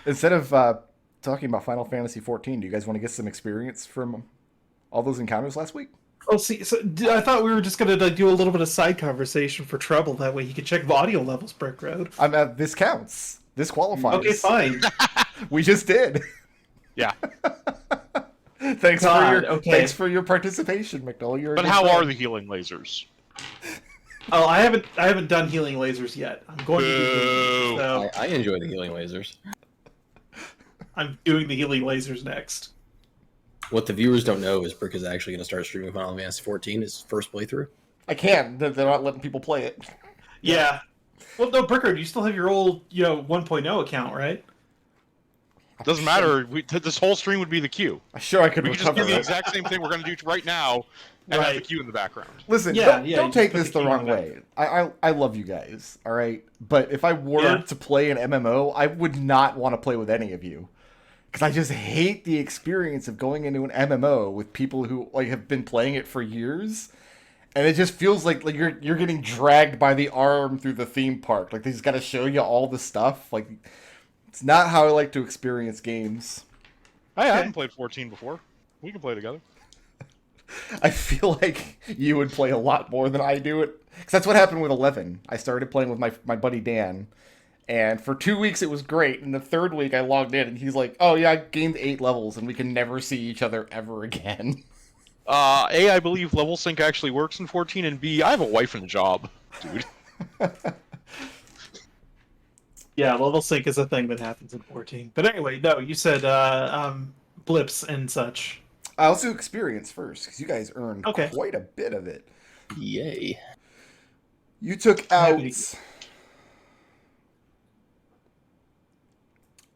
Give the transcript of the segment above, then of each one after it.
Instead of talking about Final Fantasy 14, do you guys want to get some experience from all those encounters last week? Oh, see, so I thought we were just gonna do a little bit of side conversation for Treble. That way, he could check audio levels. Brick Road. This counts. This qualifies. Okay, fine. We just did. Yeah. Thanks for your participation, McDohl. But how are the healing lasers? Oh, I haven't done healing lasers yet. I'm going to do lasers, so I enjoy the healing lasers. I'm doing the healing lasers next. What the viewers don't know is Brick is actually going to start streaming Final Fantasy 14, his first playthrough. I can. They're not letting people play it. Yeah. Well, no, Brickard, you still have your old, 1.0 account, right? Doesn't matter. This whole stream would be the queue. Sure, I could We could just recover do the that. exact same thing we're going to do right now and have the queue in the background. Listen, don't take this the wrong way. I love you guys, all right? But if I were to play an MMO, I would not want to play with any of you. Because I just hate the experience of going into an MMO with people who have been playing it for years. And it just feels like you're getting dragged by the arm through the theme park. Like, they just got to show you all the stuff. Like, it's not how I like to experience games. I haven't played 14 before. We can play together. I feel like you would play a lot more than I do it. Because that's what happened with 11. I started playing with my buddy Dan. And for 2 weeks it was great. And the third week I logged in and he's like, oh yeah, I gained 8 levels and we can never see each other ever again. A, I believe level sync actually works in 14, and B, I have a wife and a job, dude. Yeah, level sync is a thing that happens in 14. But anyway, no, you said blips and such. I'll do experience first, because you guys earned quite a bit of it. Yay. You took out...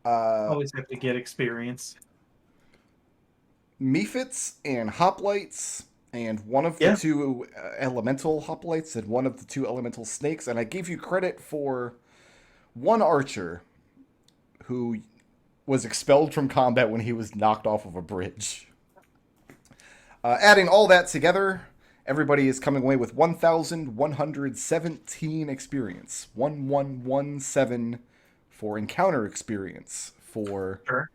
always have to get experience. Mephits and hoplites, and one of the 2 elemental hoplites, and one of the 2 elemental snakes, and I gave you credit for one archer who was expelled from combat when he was knocked off of a bridge. Adding all that together, everybody is coming away with 1,117 experience. 1117 for encounter experience for... Sure.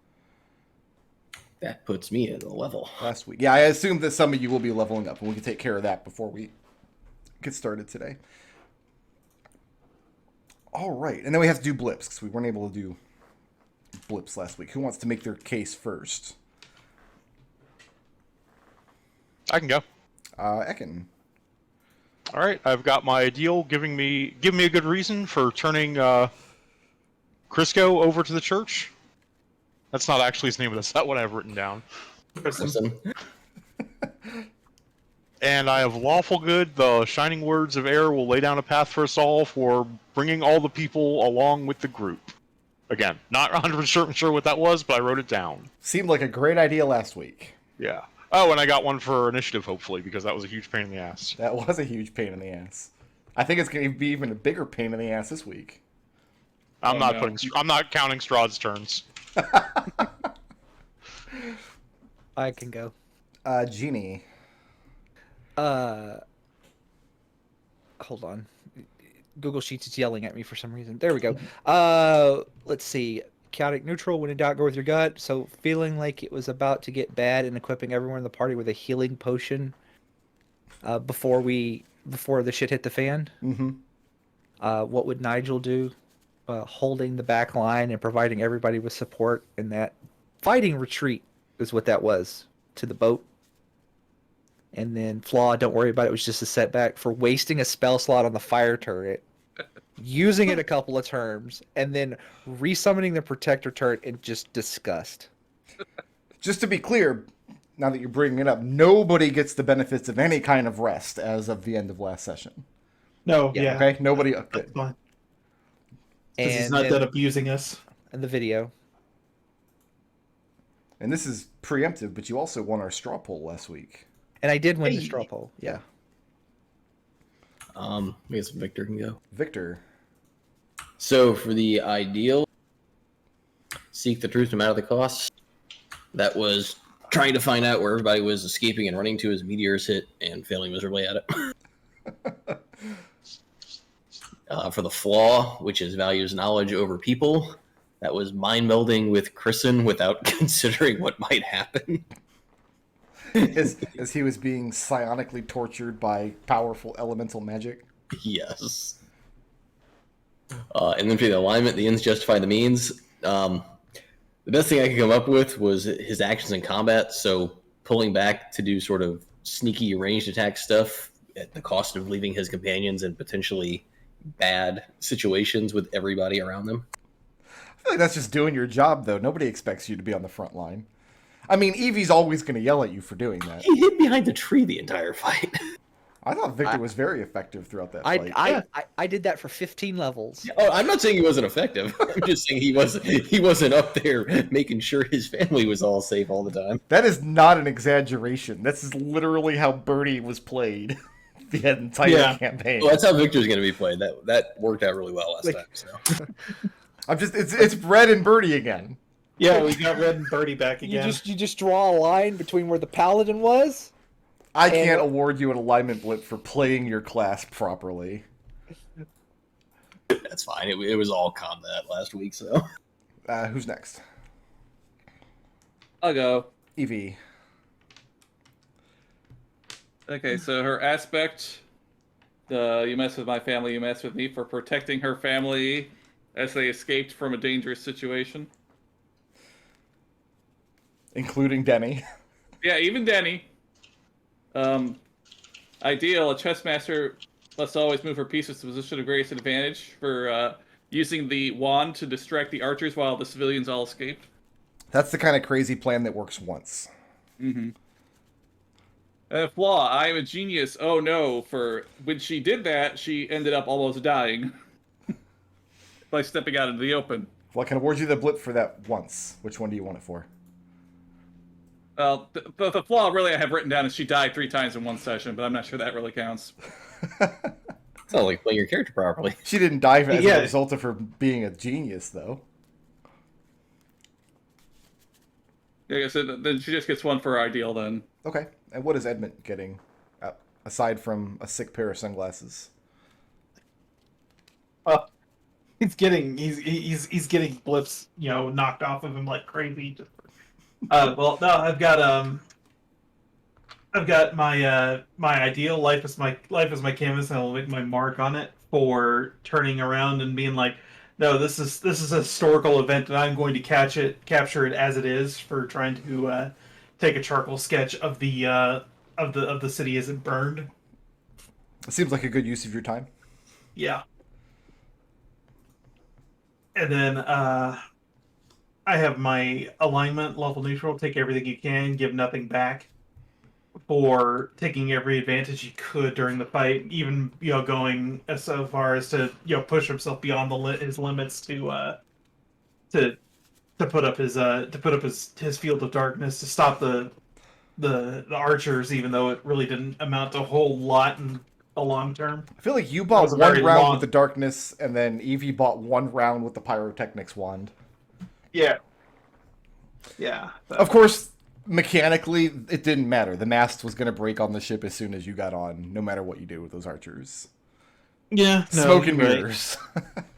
That puts me at a level. Last week. Yeah, I assume that some of you will be leveling up, and we can take care of that before we get started today. All right, and then we have to do blips, because we weren't able to do blips last week. Who wants to make their case first? I can go. Ekon. All right, I've got my deal. Give me a good reason for turning Crisco over to the church. That's not actually his name, but that's not what I have written down. Listen. And I have lawful good. The shining words of air will lay down a path for us all for bringing all the people along with the group. Again, not 100% sure what that was, but I wrote it down. Seemed like a great idea last week. Yeah. Oh, and I got one for initiative, hopefully, because that was a huge pain in the ass. That was a huge pain in the ass. I think it's going to be even a bigger pain in the ass this week. I'm not counting Strahd's turns. I can go. Jeannie. Hold on. Google Sheets is yelling at me for some reason. There we go. Let's see. Chaotic neutral. When in doubt, go with your gut. So feeling like it was about to get bad and equipping everyone in the party with a healing potion before the shit hit the fan. Mm-hmm. What would Nigel do? Holding the back line and providing everybody with support in that fighting retreat is what that was to the boat. And then Flaw, don't worry about it, was just a setback for wasting a spell slot on the fire turret, using it a couple of turns, and then resummoning the protector turret in just disgust. Just to be clear, now that you're bringing it up, nobody gets the benefits of any kind of rest as of the end of last session. No, yeah. Okay, nobody... That's fine. And he's not done abusing us. In the video. And this is preemptive, but you also won our straw poll last week. And I did win the straw poll, yeah. I guess Victor can go. Victor. So for the ideal, seek the truth no matter the cost. That was trying to find out where everybody was escaping and running to as meteors hit and failing miserably at it. For the flaw, which is values knowledge over people, that was mind melding with Chrisen without considering what might happen. As he was being psionically tortured by powerful elemental magic. Yes. And then for the alignment, the ends justify the means. The best thing I could come up with was his actions in combat. So pulling back to do sort of sneaky ranged attack stuff at the cost of leaving his companions in potentially bad situations with everybody around them. I feel like that's just doing your job, though. Nobody expects you to be on the front line. I mean, Evie's always going to yell at you for doing that. He hid behind the tree the entire fight. I thought Victor was very effective throughout that fight. I did that for 15 levels. Oh, I'm not saying he wasn't effective. I'm just saying he wasn't up there making sure his family was all safe all the time. That is not an exaggeration. This is literally how Birdie was played the entire campaign. Well, that's how Victor's going to be played. That worked out really well last time. So. It's Red and Birdie again. Yeah, we got Red and Birdie back again. You just draw a line between where the paladin was. I can't award you an alignment blip for playing your class properly. That's fine. It was all combat last week, so. Who's next? I'll go. Evie. Okay, so her aspect, you mess with my family, you mess with me, for protecting her family as they escaped from a dangerous situation. Including Denny. Yeah, even Denny. Ideal, a chess master must always move her pieces to position of greatest advantage for using the wand to distract the archers while the civilians all escape. That's the kind of crazy plan that works once. Mm-hmm. Flaw, I am a genius. Oh no, for when she did that, she ended up almost dying. By stepping out into the open. Well, I can award you the blip for that once. Which one do you want it for? Well, the flaw really I have written down is she died 3 times in one session, but I'm not sure that really counts. It's not like playing your character properly. She didn't die as a result of her being a genius, though. Yeah, so then she just gets one for her ideal then. Okay. And what is Edmont getting, aside from a sick pair of sunglasses? He's getting blips, knocked off of him like crazy. Well, no, I've got my ideal life is my canvas, and I'll make my mark on it for turning around and being like, no, this is a historical event, and I'm going to capture it as it is, for trying to take a charcoal sketch of the city as it burned. It seems like a good use of your time. Yeah. And then I have my alignment, lawful neutral, take everything you can, give nothing back, for taking every advantage he could during the fight, even going so far as to push himself beyond his limits to put up his field of darkness to stop the archers, even though it really didn't amount to a whole lot in the long term. I feel like you bought one round with the darkness, and then Evie bought one round with the pyrotechnics wand. Yeah. Yeah. Of course, mechanically, it didn't matter. The mast was going to break on the ship as soon as you got on, no matter what you do with those archers. Yeah. Smoke and mirrors.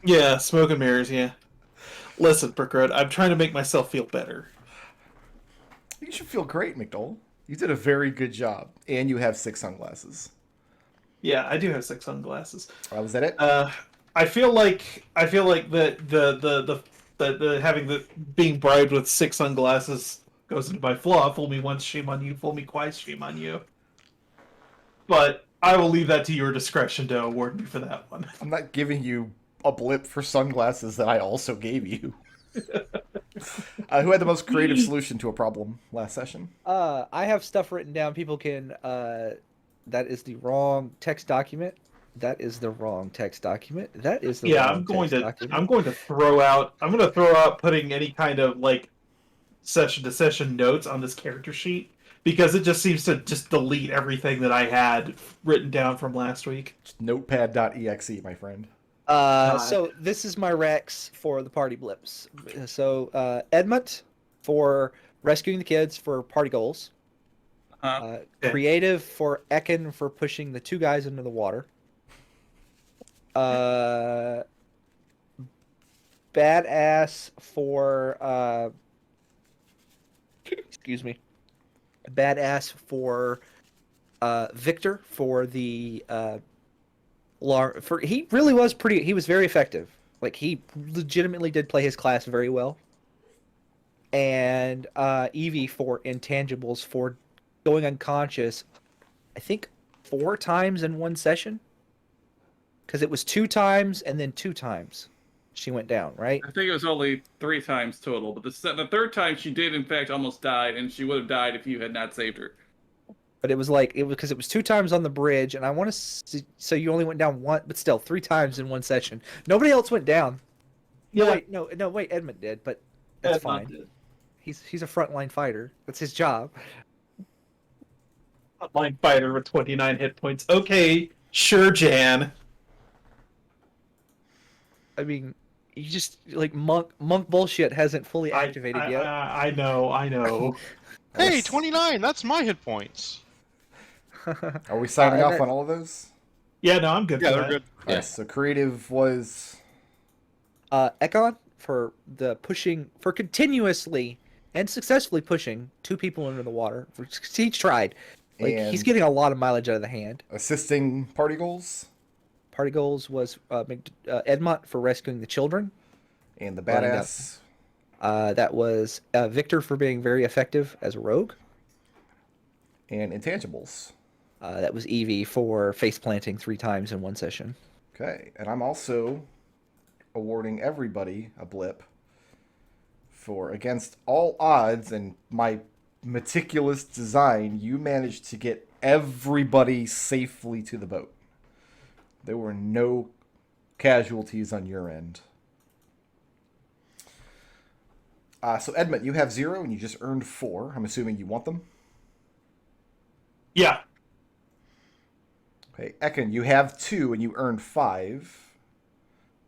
Yeah, smoke and mirrors, yeah. Listen, Brickroad, I'm trying to make myself feel better. You should feel great, McDohl. You did a very good job. And you have 6 sunglasses. Yeah, I do have 6 sunglasses. Was that it? I feel like the being bribed with 6 sunglasses goes into my flaw. Fool me once, shame on you. Fool me twice, shame on you. But I will leave that to your discretion to award me for that one. I'm not giving you a blip for sunglasses that I also gave you. Who had the most creative solution to a problem last session? I have stuff written down. People can. That is the wrong text document. That is the wrong text document. That is the wrong document. I'm going to throw out putting any kind of like session to session notes on this character sheet, because it just seems to just delete everything that I had written down from last week. Just notepad.exe, my friend. So this is my Rex for the party blips. So Edmont for rescuing the kids for party goals. Creative for Ekon for pushing the 2 guys into the water. badass for excuse me. Badass for Victor for the he really was he was very effective. Like he legitimately did play his class very well. And Evie for intangibles for going unconscious, I think 4 times in one session. Because it was 2 times and then 2 times she went down, right? I think it was only 3 times total, but the third time she did in fact almost died, and she would have died if you had not saved her. But it was like because it was 2 times on the bridge, and I want to so you only went down one, but still 3 times in one session. Nobody else went down. Yeah. No, wait, Edmont did, but that's Edmont fine. did. He's a frontline fighter. That's his job. Frontline fighter with 29 hit points. Okay, sure, Jan. I mean, you just like monk bullshit hasn't fully activated yet. I know. Hey, 29. That's my hit points. Are we signing off that- on all of those? Yeah, no, I'm good Yeah, for they're that. good. Yeah. So creative was Ekon for the pushing for continuously and successfully pushing 2 people into the water. He's tried. Like he's And- getting a lot of mileage out of the hand. assisting party goals, Party goals was Edmont for rescuing the children. and the Lined up. badass. That was Victor for being very effective as a rogue. And intangibles. That was Evie for face planting 3 times in one session. Okay, and I'm also awarding everybody a blip for against all odds and my meticulous design, you managed to get everybody safely to the boat. There were no casualties on your end. So Edmont, you have 0 and you just earned 4. I'm assuming you want them. Yeah. Okay, Ekon, you have 2 and you earned 5.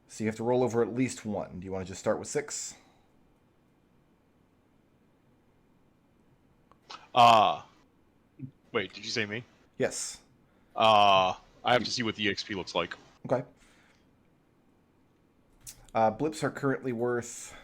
So you have to roll over at least 1. Do you want to just start with 6? Wait, did you say me? Yes. I have to see what the EXP looks like. Okay. Blips are currently worth...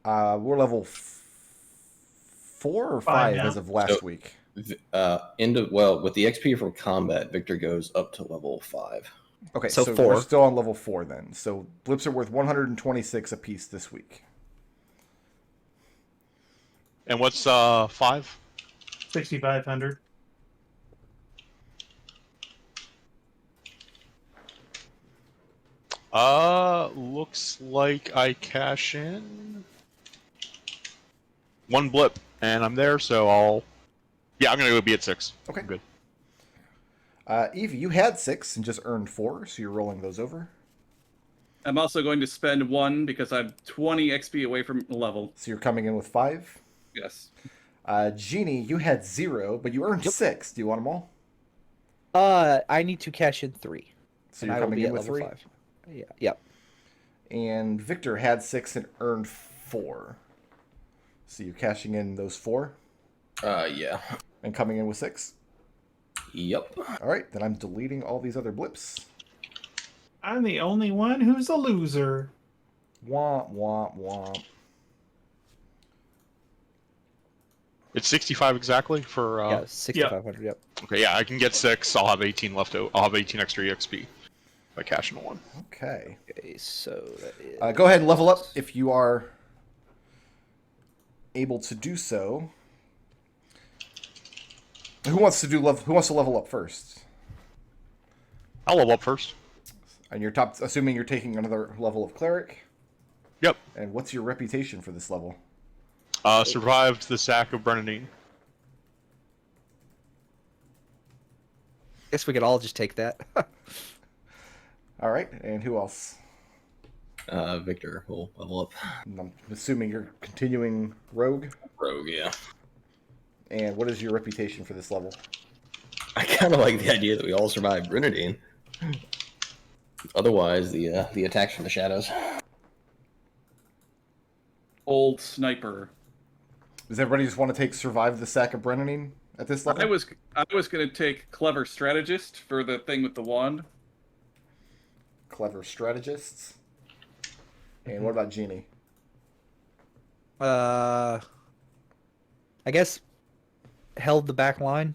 we're level 4 or 5 now. as of last So- week. With the XP from combat, Victor goes up to level 5. Okay, So so 4. we're still on level 4 then. So blips are worth 126 apiece this week. And what's 5? 6,500. Looks like I cash in 1 blip, and I'm there, so I'm gonna go be at 6. Okay. I'm good. Evie, you had 6 and just earned 4, so you're rolling those over. I'm also going to spend 1 because I'm 20 XP away from level. So you're coming in with 5. Yes. Jeannie, you had 0, but you earned 6. Do you want them all? I need to cash in 3. So and you're I will coming be in at with level 3? 5. Yeah. Yep. And Victor had 6 and earned 4. So you're cashing in those 4 Yeah. and coming in with 6. Yep. All right, then I'm deleting all these other blips. I'm the only one who's a loser. Womp, womp, womp. It's 65 exactly for. Yeah, 6,500. Yep. Okay, yeah, I can get 6. I'll have 18 left. I'll have 18 extra EXP by cashing 1. Okay. Okay, so that is... Go ahead and level up if you are able to do so. Who wants to level up first? I'll level up first. And you're top, assuming you're taking another level of cleric. Yep. And what's your reputation for this level? Survived the sack of Brennan. Guess we could all just take that. All right, and who else? Victor will level up. I'm assuming you're continuing rogue. Rogue, yeah. And what is your reputation for this level? I kind of like the idea that we all survived Grenadine. Otherwise, the attacks from the shadows. Old sniper. Does everybody just want to take survive the sack of Brennan at this level? I was going to take clever strategist for the thing with the wand. clever strategists. And what about Jeannie? I guess held the back line.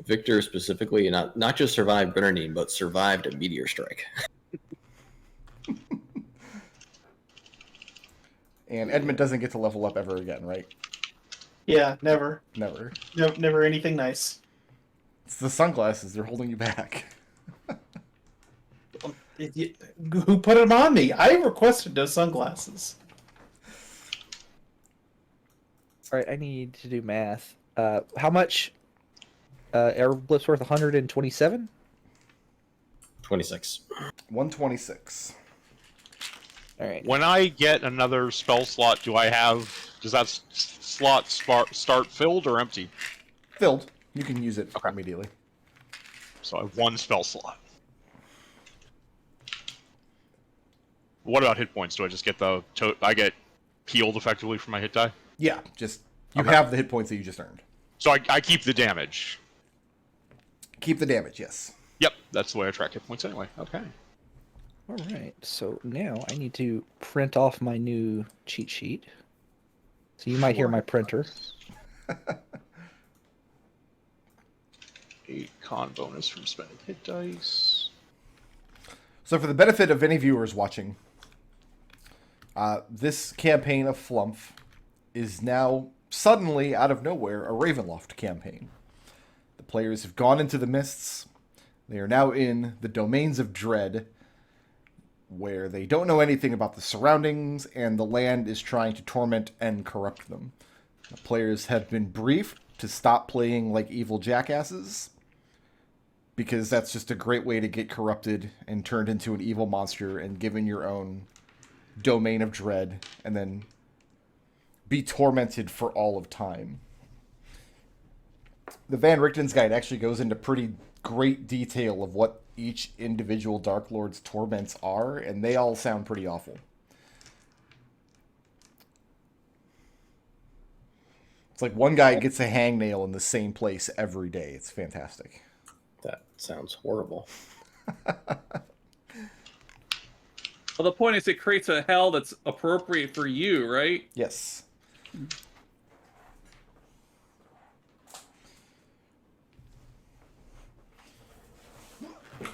Victor specifically, not just survived Bernardine, but survived a meteor strike. And Edmont doesn't get to level up ever again, right? Yeah, never. Never. No, never anything nice. It's the sunglasses. They're holding you back. Who put them on me? I requested those sunglasses. All right, I need to do math. How much? Air Blips worth 127. 26. 126. All right. When I get another spell slot, does that slot start filled or empty? Filled. You can use it immediately. So I have one spell slot. What about hit points? Do I just get I get healed effectively from my hit die? Yeah, you have the hit points that you just earned. So I keep the damage. Keep the damage, yes. Yep, that's the way I track hit points anyway. Okay. All right. So now I need to print off my new cheat sheet. So you might hear my printer. 8 con bonus from spending hit dice. So for the benefit of any viewers watching, this campaign of Flumph is now suddenly, out of nowhere, a Ravenloft campaign. The players have gone into the mists. They are now in the domains of dread, where they don't know anything about the surroundings, and the land is trying to torment and corrupt them. The players have been briefed to stop playing like evil jackasses, because that's just a great way to get corrupted and turned into an evil monster and given your own domain of dread, and then be tormented for all of time. The Van Richten's Guide actually goes into pretty great detail of what each individual Dark Lord's torments are, and they all sound pretty awful. It's like one guy gets a hangnail in the same place every day. It's fantastic. That sounds horrible. Well, the point is it creates a hell that's appropriate for you, right? Yes.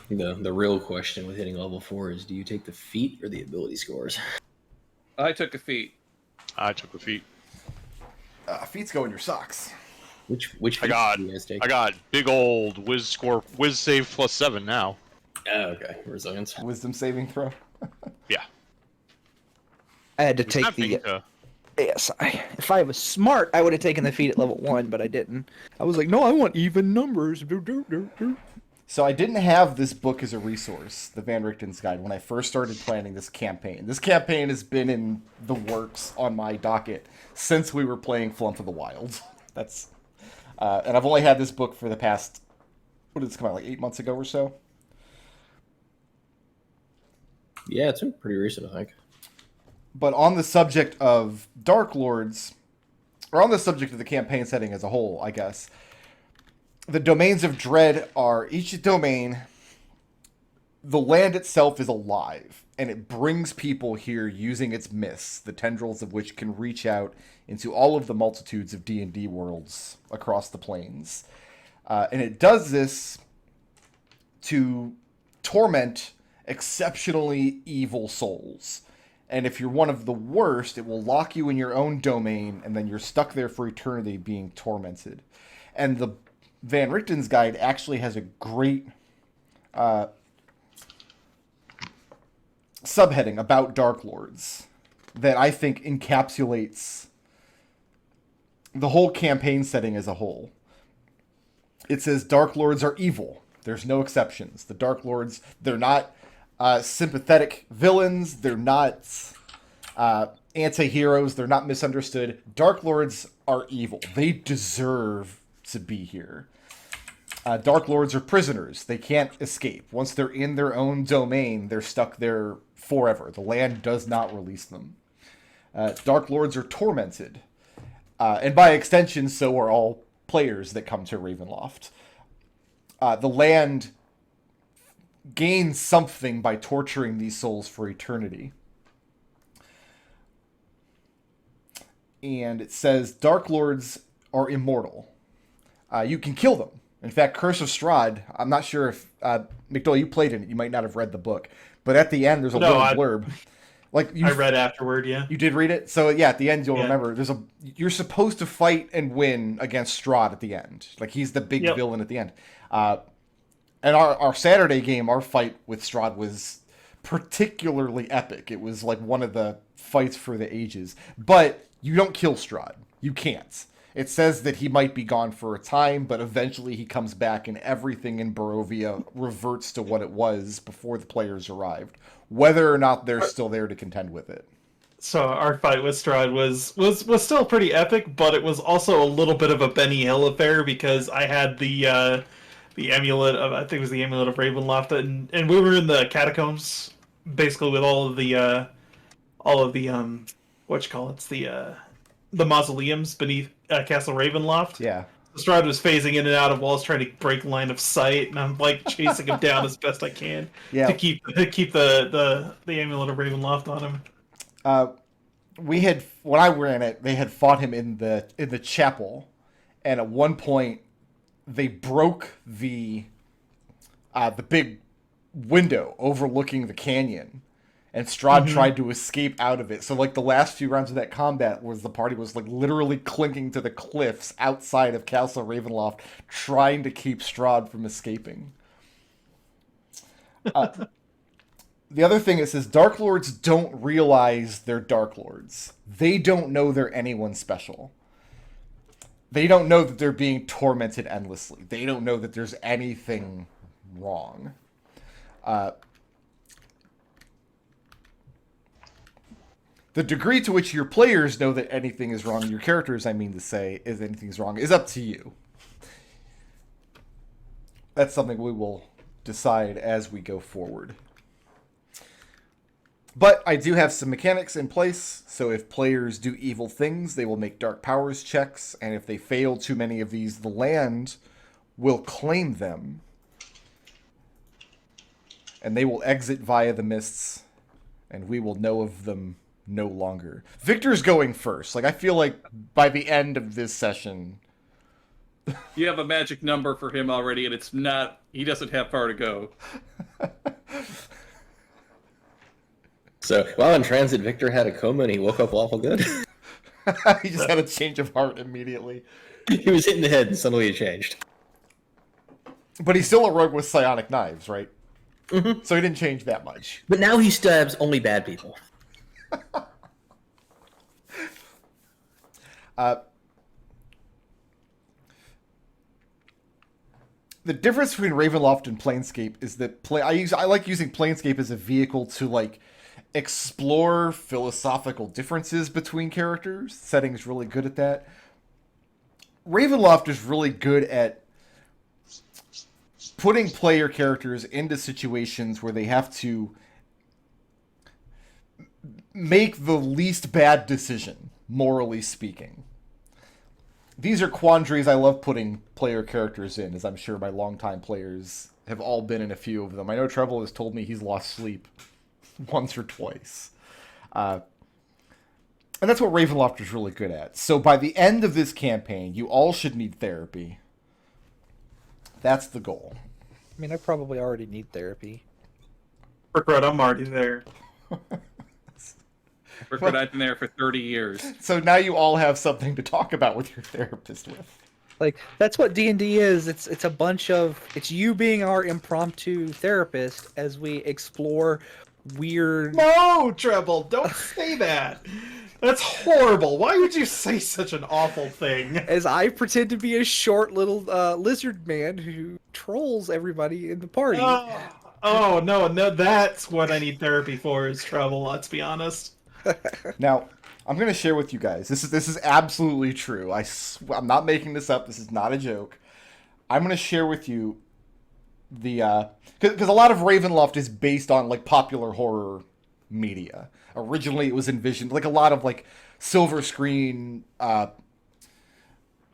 The real question with hitting level 4 is, do you take the feat or the ability scores? I took a feat. I took the feat. Feats go in your socks. Which I got do you guys take? I got big old whiz save +7 now. Oh, okay. Resilience. Wisdom saving throw. Yeah. I had to It's take not the being to- ASI. If I was smart, I would have taken the feat at level 1, but I didn't. I was like, no, I want even numbers. So I didn't have this book as a resource, the Van Richten's Guide, when I first started planning this campaign. This campaign has been in the works on my docket since we were playing Flumph of the Wild. And I've only had this book for the past, what did this come out, like 8 months ago or so? Yeah, it's been pretty recent, I think. But on the subject of Dark Lords, or on the subject of the campaign setting as a whole, I guess, the domains of dread are each domain, the land itself is alive, and it brings people here using its mists, the tendrils of which can reach out into all of the multitudes of D&D worlds across the planes. And it does this to torment exceptionally evil souls. And if you're one of the worst, it will lock you in your own domain, and then you're stuck there for eternity being tormented. And the Van Richten's Guide actually has a great subheading about Dark Lords that I think encapsulates the whole campaign setting as a whole. It says Dark Lords are evil. There's no exceptions. The Dark Lords, they're not sympathetic villains. They're not anti-heroes. They're not misunderstood. Dark Lords are evil. They deserve to be here. Dark Lords are prisoners. They can't escape. Once they're in their own domain, they're stuck there forever. The land does not release them. Dark Lords are tormented. And by extension, so are all players that come to Ravenloft. The land gain something by torturing these souls for eternity. And it says Dark Lords are immortal. You can kill them. In fact, Curse of Strahd, I'm not sure if McDohl, you played in it. You might not have read the book, but at the end there's a little blurb. Like I read afterward, yeah. You did read it? So yeah, at the end you'll Yeah. remember you're supposed to fight and win against Strahd at the end. Like he's the big villain at the end. And our Saturday game, our fight with Strahd was particularly epic. It was like one of the fights for the ages. But you don't kill Strahd. You can't. It says that he might be gone for a time, but eventually he comes back and everything in Barovia reverts to what it was before the players arrived, whether or not they're still there to contend with it. So our fight with Strahd was still pretty epic, but it was also a little bit of a Benny Hill affair because I had the amulet of, I think it was the amulet of Ravenloft, and we were in the catacombs basically with all of the the mausoleums beneath Castle Ravenloft. Yeah. Strahd was phasing in and out of walls, trying to break line of sight, and I'm like chasing him down as best I can to keep the amulet of Ravenloft on him. We had, when I ran it, they had fought him in the chapel, and at one point they broke the big window overlooking the canyon. And Strahd tried to escape out of it. So, like, the last few rounds of that combat was the party was, like, literally clinking to the cliffs outside of Castle Ravenloft, trying to keep Strahd from escaping. The other thing, it says, Dark Lords don't realize they're Dark Lords. They don't know they're anyone special. They don't know that they're being tormented endlessly. They don't know that there's anything wrong. The degree to which your players know that anything is wrong, your characters, I mean to say, is anything's wrong, is up to you. That's something we will decide as we go forward. But I do have some mechanics in place, so if players do evil things, they will make dark powers checks, and if they fail too many of these, the land will claim them. And they will exit via the mists, and we will know of them no longer. Victor's going first. Like, I feel like by the end of this session... You have a magic number for him already, and it's not... He doesn't have far to go. So, while in transit, Victor had a coma and he woke up awful good. He just had a change of heart immediately. He was hit in the head and suddenly it changed. But he's still a rogue with psionic knives, right? Mm-hmm. So he didn't change that much. But now he stabs only bad people. The difference between Ravenloft and Planescape is that I like using Planescape as a vehicle to like explore philosophical differences between characters. Setting's really good at that. Ravenloft is really good at putting player characters into situations where they have to make the least bad decision, morally speaking. These are quandaries I love putting player characters in, as I'm sure my longtime players have all been in a few of them. I know Treble has told me he's lost sleep once or twice. And that's what Ravenloft is really good at. So by the end of this campaign, you all should need therapy. That's the goal. I mean, I probably already need therapy. Regret, I'm already there. Rickard, I've been there for 30 years. So now you all have something to talk about with your therapist with. Like, that's what D&D is. It's a bunch of... It's you being our impromptu therapist as we explore weird... No, Treble, don't say that. That's horrible. Why would you say such an awful thing? As I pretend to be a short little lizard man who trolls everybody in the party. Oh, no, that's what I need therapy for is Treble, let's be honest. Now, I'm going to share with you guys. This is absolutely true. I'm not making this up. This is not a joke. I'm going to share with you the because a lot of Ravenloft is based on like popular horror media. Originally, it was envisioned like a lot of like silver screen. A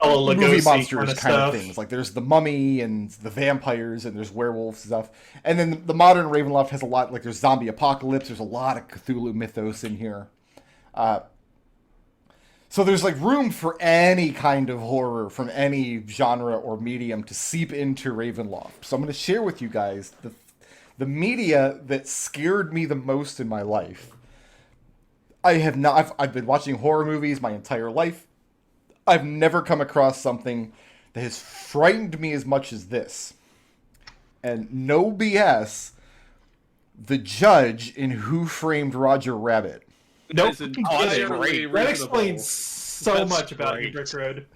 Bela movie Lugosi monsters kind kind of stuff. things. Like there's the mummy and the vampires and there's werewolves and stuff. And then the modern Ravenloft has a lot, like there's zombie apocalypse. There's a lot of Cthulhu mythos in here. So there's like room for any kind of horror from any genre or medium to seep into Ravenloft. So I'm going to share with you guys the media that scared me the most in my life. I've been watching horror movies my entire life. I've never come across something that has frightened me as much as this. And no BS, the judge in Who Framed Roger Rabbit. Nope. That is entirely That reasonable. explains so That's much about great. you, Brick Road.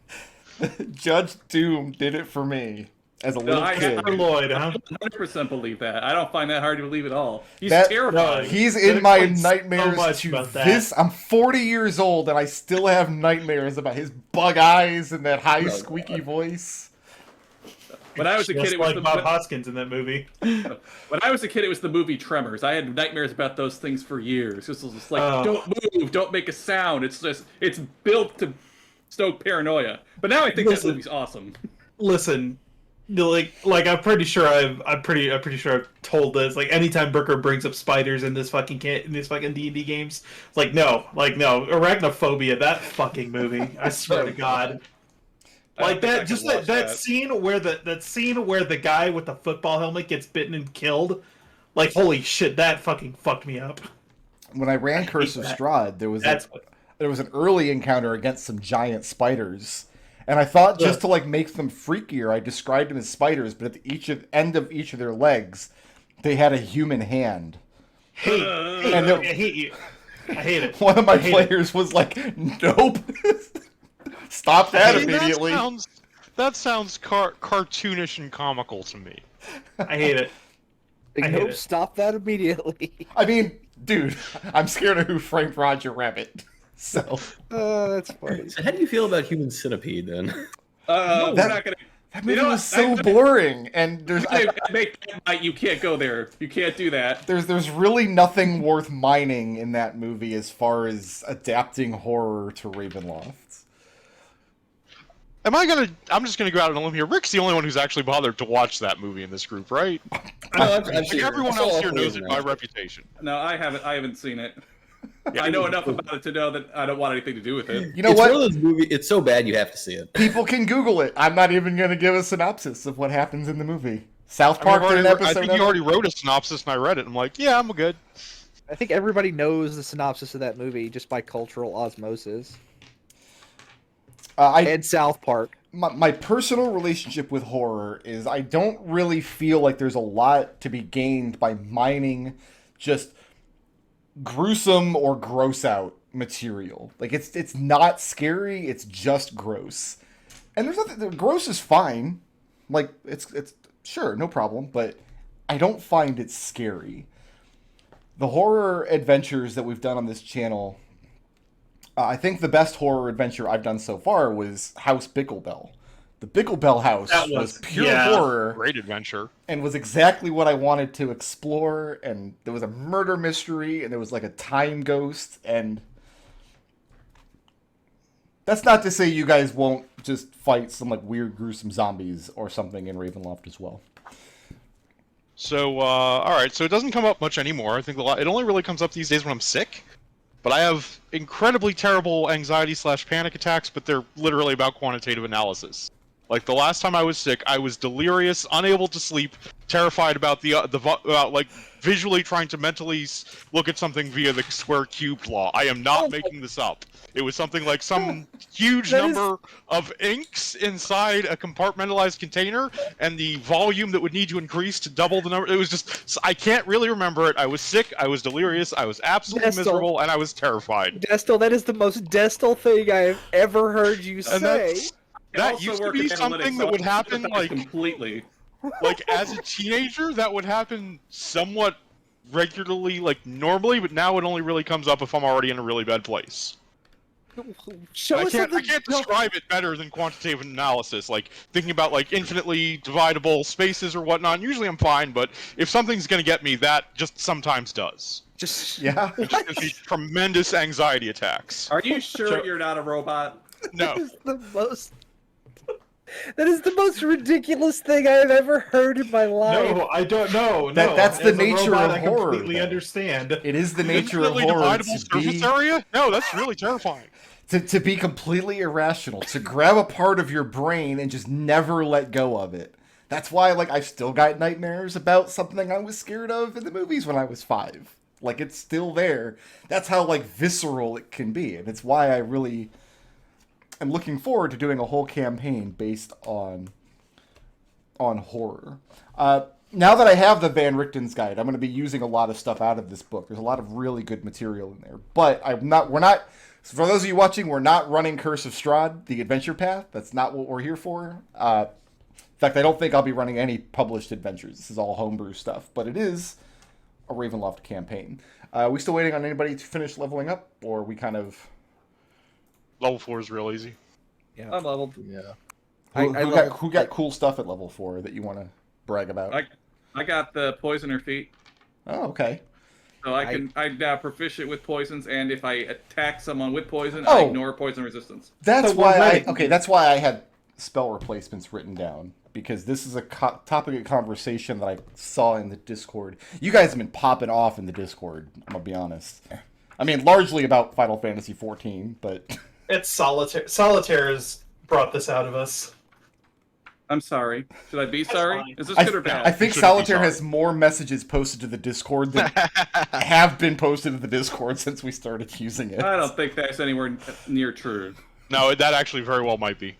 Judge Doom did it for me as a little kid. For Lloyd, huh? 100% believe that. I don't find that hard to believe at all. He's That- terrifying. He's That in my explains so nightmares much to about that. this. I'm 40 years old and I still have nightmares about his bug eyes and that high squeaky voice. When I was a kid, Just it was like the Bob Hoskins in that movie. when I was a kid, it was the movie Tremors. I had nightmares about those things for years. It was just like, Oh. don't move, don't make a sound. It's built to stoke paranoia. But now I think Listen. that movie's awesome. Listen, like I'm pretty sure I'm pretty sure I've told this. Like anytime Brooker brings up spiders in this fucking D&D games, it's like no, arachnophobia. That fucking movie. I swear to God. I don't Like think I that, can just watch that scene where the guy with the football helmet gets bitten and killed. Like holy shit, that fucking fucked me up. When I ran Curse of that. Strahd, there was an early encounter against some giant spiders. And I thought just to like make them freakier, I described them as spiders, but at the end of each of their legs, they had a human hand. And I hate you. I hate it. One of my I hate it. players was like, "Nope, stop that See, immediately." That sounds cartoonish and comical to me. I hate it. I hate Nope, it. stop that immediately. I mean, dude, I'm scared of Who Framed Roger Rabbit. So That's funny. So how do you feel about Human Centipede then? We're not gonna. that movie know what? was so boring, and You can't go there. You can't do that. there's really nothing worth mining in that movie as far as adapting horror to Ravenloft. I'm just gonna go out on a limb here. Rick's the only one who's actually bothered to watch that movie in this group, right? Like everyone else here knows it by reputation. No, I haven't seen it. I know enough about it to know that I don't want anything to do with it. You know It's what? one of those movies. It's so bad you have to see it. People can Google it. I'm not even going to give a synopsis of what happens in the movie. South Park did an I episode think of you it. already wrote a synopsis and I read it. I'm like, yeah, I'm good. I think everybody knows the synopsis of that movie just by cultural osmosis. And South Park. My personal relationship with horror is I don't really feel like there's a lot to be gained by mining just gruesome or gross out material. Like it's not scary, it's just gross. And there's nothing, the gross is fine. Like it's sure, no problem, but I don't find it scary. The horror adventures that we've done on this channel, I think the best horror adventure I've done so far was House Bicklebell. The Bicklebell house was pure horror. Great adventure. And was exactly what I wanted to explore. And there was a murder mystery, and there was like a time ghost. And that's not to say you guys won't just fight some like weird, gruesome zombies or something in Ravenloft as well. So, all right. So it doesn't come up much anymore. I think it only really comes up these days when I'm sick. But I have incredibly terrible anxiety/panic attacks, but they're literally about quantitative analysis. Like the last time I was sick, I was delirious, unable to sleep, terrified about about like visually trying to mentally look at something via the square cubed law. I am not making this up. It was something like some huge number of inks inside a compartmentalized container, and the volume that would need to increase to double the number. It was just, I can't really remember it. I was sick, I was delirious, I was absolutely miserable, and I was terrified. Destil, that is the most Destil thing I have ever heard you say. That used to be something that would happen like completely. Like as a teenager, that would happen somewhat regularly, like normally, but now it only really comes up if I'm already in a really bad place. I can't describe it better than quantitative analysis, like thinking about like infinitely dividable spaces or whatnot. And usually I'm fine, but if something's gonna get me, that just sometimes does. Yeah. It just gives me tremendous anxiety attacks. Are you sure you're not a robot? No. That is the most That is the most ridiculous thing I have ever heard in my life. No, I don't know. That's the As a nature robot, of I horror, completely though. understand. It is the nature of Infinitely horror dividable to surface be area? No, that's really terrifying. to be completely irrational, to grab a part of your brain and just never let go of it. That's why, like, I've still got nightmares about something I was scared of in the movies when I was 5. Like, it's still there. That's how, like, visceral it can be. And it's why I really am looking forward to doing a whole campaign based on horror. Now that I have the Van Richten's guide, I'm going to be using a lot of stuff out of this book. There's a lot of really good material in there. But we're not, for those of you watching, we're not running Curse of Strahd, the adventure path. That's not what we're here for. In fact, I don't think I'll be running any published adventures. This is all homebrew stuff, but it is a Ravenloft campaign. Are we still waiting on anybody to finish leveling up, or are we kind of... Level 4 is real easy. Yeah. I'm leveled. Yeah. Who got cool stuff at level 4 that you want to brag about? I got the poisoner feat. Oh, okay. So I'm now proficient with poisons, and if I attack someone with poison, I Oh. ignore poison resistance. That's So we're why ready. that's why I had spell replacements written down, because this is a topic of conversation that I saw in the Discord. You guys have been popping off in the Discord, I'm gonna be honest. I mean, largely about Final Fantasy XIV, but It's Solitaire. Solitaire has brought this out of us. I'm sorry. Should I be That's sorry? fine. Is this I good or bad? think You shouldn't be Solitaire sorry. has more messages posted to the Discord than have been posted to the Discord since we started using it. I don't think that's anywhere near true. No, that actually very well might be.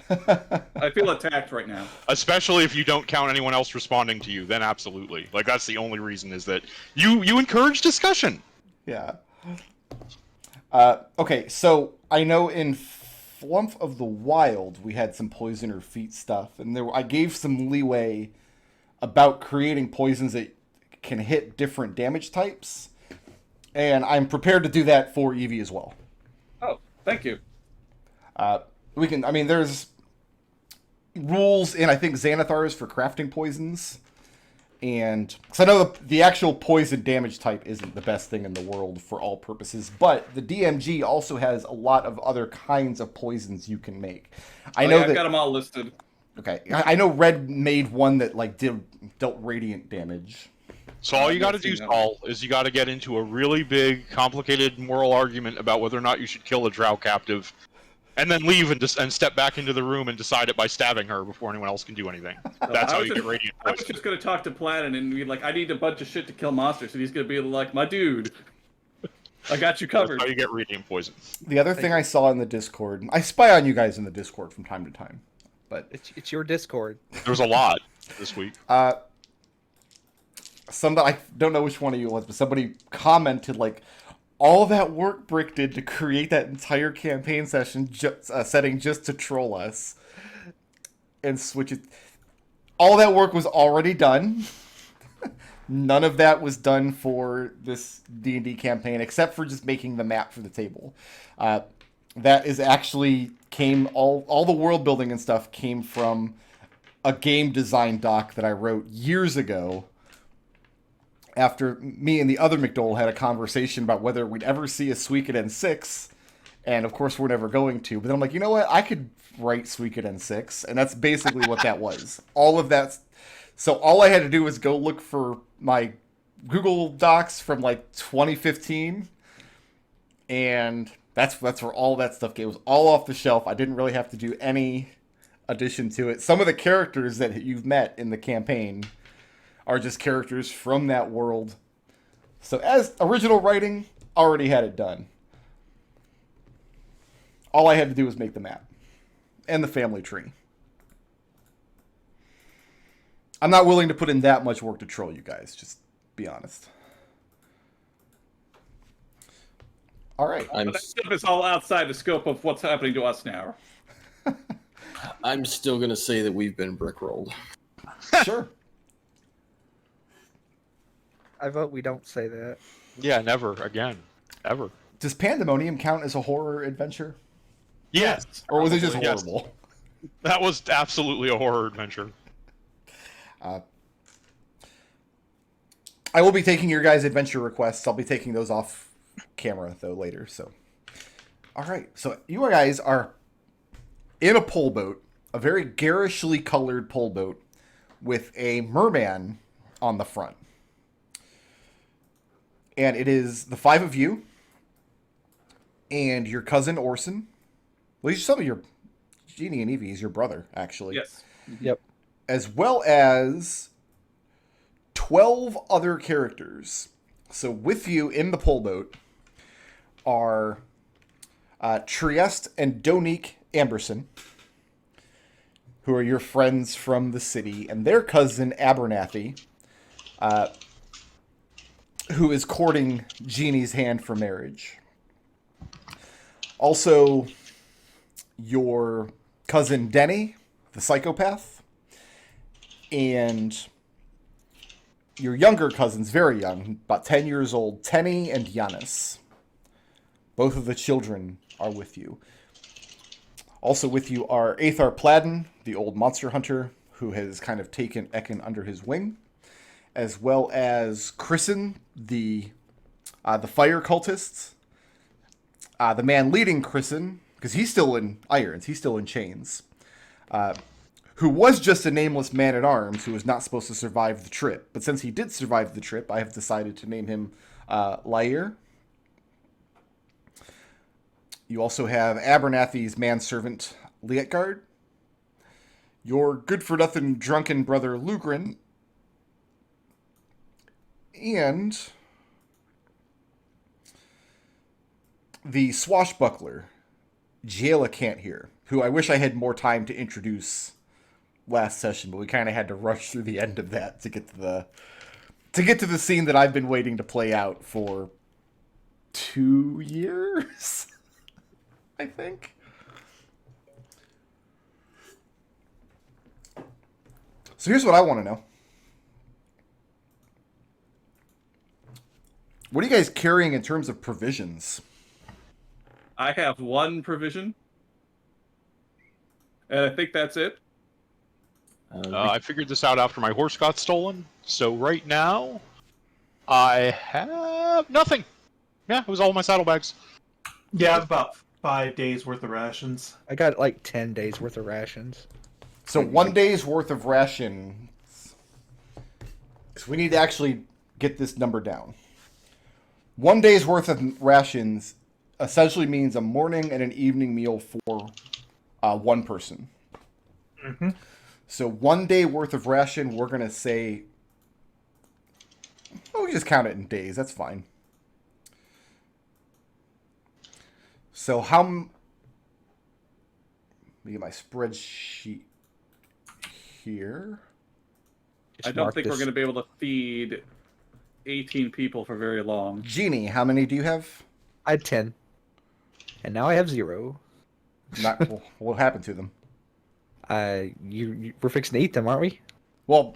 I feel attacked right now. Especially if you don't count anyone else responding to you, then absolutely. Like, that's the only reason, is that you encourage discussion. Yeah. Okay, so I know in Flumph of the Wild we had some poisoner feat stuff, and I gave some leeway about creating poisons that can hit different damage types, and I'm prepared to do that for Eevee as well. Oh, thank you. There's rules in, I think, Xanathar's for crafting poisons. And because I know the actual poison damage type isn't the best thing in the world for all purposes, but the DMG also has a lot of other kinds of poisons you can make. I know I've got them all listed. Okay, I know Red made one that dealt radiant damage. So all you got to I've do, seen that Saul, is you got to get into a really big, complicated moral argument about whether or not you should kill a drow captive, and then leave and step back into the room and decide it by stabbing her before anyone else can do anything. That's how you get radiant I was poison. just going to talk to Planet and be like, I need a bunch of shit to kill monsters. And he's going to be like, my dude, I got you covered. That's how you get radiant poison. The other thing I saw in the Discord, I spy on you guys in the Discord from time to time, but It's your Discord. There's a lot this week. I don't know which one of you it was, but somebody commented like, all that work Brick did to create that entire campaign setting just to troll us and switch it. All that work was already done. None of that was done for this D&D campaign, except for just making the map for the table. That is actually all the world building and stuff came from a game design doc that I wrote years ago, after me and the other McDohl had a conversation about whether we'd ever see a Suikoden 6, and of course we're never going to. But then I'm like, you know what? I could write Suikoden 6, and that's basically what that was. All of that. So all I had to do was go look for my Google Docs from like 2015, and that's where all that stuff came. It was all off the shelf. I didn't really have to do any addition to it. Some of the characters that you've met in the campaign are just characters from that world. So as original writing, already had it done. All I had to do was make the map. And the family tree. I'm not willing to put in that much work to troll you guys, just be honest. Alright. But that stuff is all outside the scope of what's happening to us now. I'm still going to say that we've been brickrolled. Sure. I vote we don't say that. Yeah, never again. Ever. Does Pandemonium count as a horror adventure? Yes. Or was it just Yes. horrible? That was absolutely a horror adventure. I will be taking your guys' adventure requests. I'll be taking those off camera, though, later. So, all right. So you guys are in a pole boat a very garishly colored pole boat with a merman on the front. And it is the 5 of you and your cousin Orson. Well, he's some of your Jeannie and Evie is your brother, actually. Yes. Yep. As well as 12 other characters. So with you in the pole boat are Trieste and Donique Amberson, who are your friends from the city, and their cousin Abernathy, who is courting Jeannie's hand for marriage. Also, your cousin Denny, the psychopath, and your younger cousins, very young, about 10 years old, Tenny and Giannis. Both of the children are with you. Also with you are Aethar Pladden, the old monster hunter, who has kind of taken Ekon under his wing, as well as Chrisen, the fire cultist, the man leading Chrisen, because he's still in irons, he's still in chains, who was just a nameless man-at-arms who was not supposed to survive the trip. But since he did survive the trip, I have decided to name him Lair. You also have Abernathy's manservant, Lietgard. Your good-for-nothing drunken brother, Lugrin. And the swashbuckler, Jaela Can't Hear, who I wish I had more time to introduce last session, but we kind of had to rush through the end of that to get to the scene that I've been waiting to play out for 2 years, I think. So here's what I want to know. What are you guys carrying in terms of provisions? I have 1 provision. And I think that's it. I figured this out after my horse got stolen. So right now, I have nothing. Yeah, it was all my saddlebags. Yeah, about 5 days worth of rations. I got like 10 days worth of rations. So 1 day's worth of rations. So we need to actually get this number down. 1 day's worth of rations essentially means a morning and an evening meal for one person. Mm-hmm. So 1 day worth of ration, we're going to say... Oh, we just count it in days. That's fine. So how... Let me get my spreadsheet here. I don't think we're going to be able to feed 18 people for very long. Jeannie, how many do you have? I had 10. And now I have 0. Not, what happened to them? We're fixing to eat them, aren't we? Well,